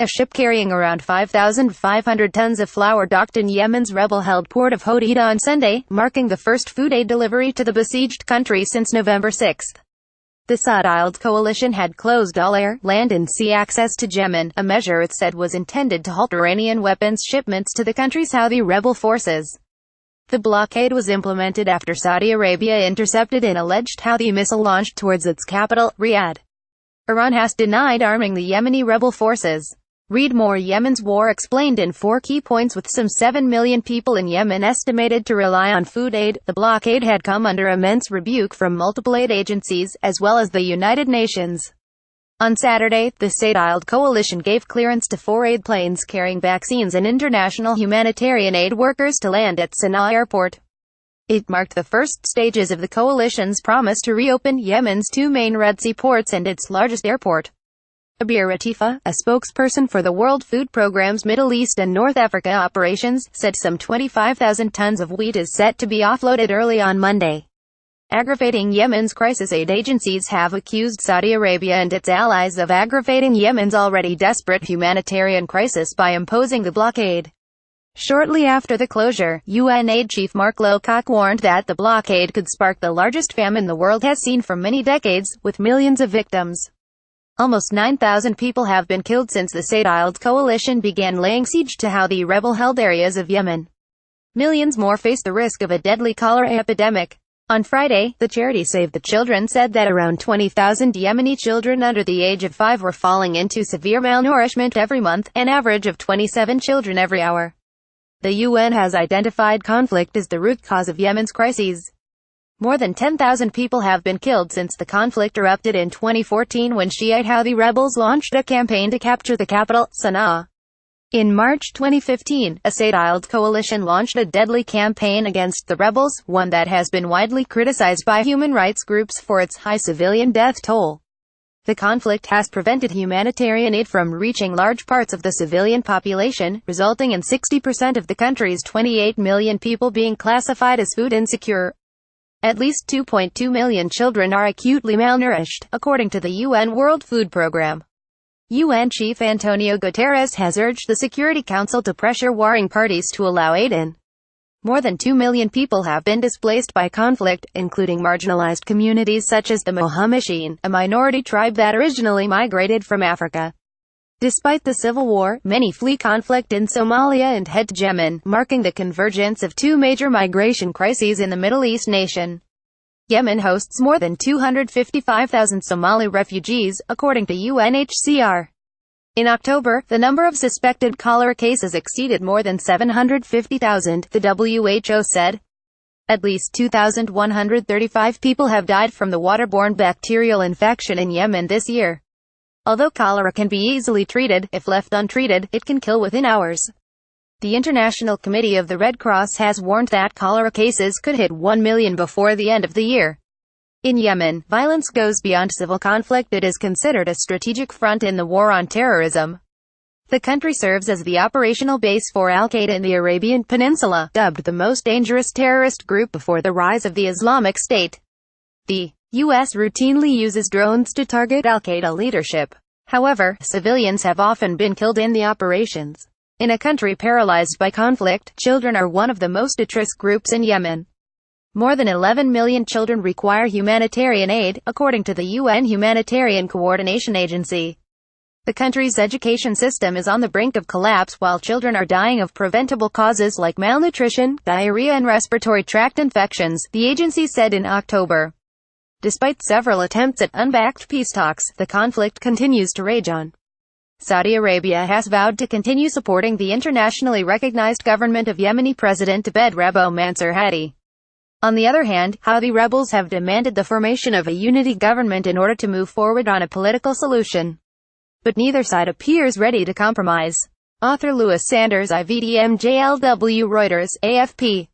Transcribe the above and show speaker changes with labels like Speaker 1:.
Speaker 1: A ship carrying around 5,500 tons of flour docked in Yemen's rebel-held port of Hodeidah on Sunday, marking the first food aid delivery to the besieged country since November 6. The Saudiled coalition had closed all air, land and sea access to Yemen, a measure it said was intended to halt Iranian weapons shipments to the country's Houthi rebel forces. The blockade was implemented after Saudi Arabia intercepted an alleged Houthi missile launched towards its capital, Riyadh. Iran has denied arming the Yemeni rebel forces. Read more. Yemen's war explained in 4 key points. With some 7 million people in Yemen estimated to rely on food aid, the blockade had come under immense rebuke from multiple aid agencies, as well as the United Nations. On Saturday, the Saudiled coalition gave clearance to 4 aid planes carrying vaccines and international humanitarian aid workers to land at Sana'a airport. It marked the first stages of the coalition's promise to reopen Yemen's 2 main Red Sea ports and its largest airport. Abir Ratifa, a spokesperson for the World Food Programme's Middle East and North Africa operations, said some 25,000 tons of wheat is set to be offloaded early on Monday. Aggravating Yemen's crisis, aid agencies have accused Saudi Arabia and its allies of aggravating Yemen's already desperate humanitarian crisis by imposing the blockade. Shortly after the closure, UN aid chief Mark Lowcock warned that the blockade could spark the largest famine the world has seen for many decades, with millions of victims. Almost 9,000 people have been killed since the Saudiled coalition began laying siege to Houthi rebel-held areas of Yemen. Millions more face the risk of a deadly cholera epidemic. On Friday, the charity Save the Children said that around 20,000 Yemeni children under the age of 5 were falling into severe malnourishment every month, an average of 27 children every hour. The UN has identified conflict as the root cause of Yemen's crises. More than 10,000 people have been killed since the conflict erupted in 2014 when Shiite Houthi rebels launched a campaign to capture the capital, Sana'a. In March 2015, a Saudiled coalition launched a deadly campaign against the rebels, one that has been widely criticized by human rights groups for its high civilian death toll. The conflict has prevented humanitarian aid from reaching large parts of the civilian population, resulting in 60% of the country's 28 million people being classified as food insecure. At least 2.2 million children are acutely malnourished, according to the UN World Food Programme. UN Chief Antonio Guterres has urged the Security Council to pressure warring parties to allow aid in. More than 2 million people have been displaced by conflict, including marginalized communities such as the Mohammedan, a minority tribe that originally migrated from Africa. Despite the civil war, many flee conflict in Somalia and head to Yemen, marking the convergence of 2 major migration crises in the Middle East nation. Yemen hosts more than 255,000 Somali refugees, according to UNHCR. In October, the number of suspected cholera cases exceeded more than 750,000, the WHO said. At least 2,135 people have died from the waterborne bacterial infection in Yemen this year. Although cholera can be easily treated, if left untreated, it can kill within hours. The International Committee of the Red Cross has warned that cholera cases could hit 1 million before the end of the year. In Yemen, violence goes beyond civil conflict. It is considered a strategic front in the war on terrorism. The country serves as the operational base for Al-Qaeda in the Arabian Peninsula, dubbed the most dangerous terrorist group before the rise of the Islamic State. The U.S. routinely uses drones to target Al-Qaeda leadership. However, civilians have often been killed in the operations. In a country paralyzed by conflict, children are one of the most at-risk groups in Yemen. More than 11 million children require humanitarian aid, according to the UN Humanitarian Coordination Agency. The country's education system is on the brink of collapse while children are dying of preventable causes like malnutrition, diarrhea and respiratory tract infections, the agency said in October. Despite several attempts at unbacked peace talks, the conflict continues to rage on. Saudi Arabia has vowed to continue supporting the internationally recognized government of Yemeni President Abed Rabbo Mansour Hadi. On the other hand, Houthi rebels have demanded the formation of a unity government in order to move forward on a political solution. But neither side appears ready to compromise. Author Lewis Sanders, IVDM JLW Reuters, AFP.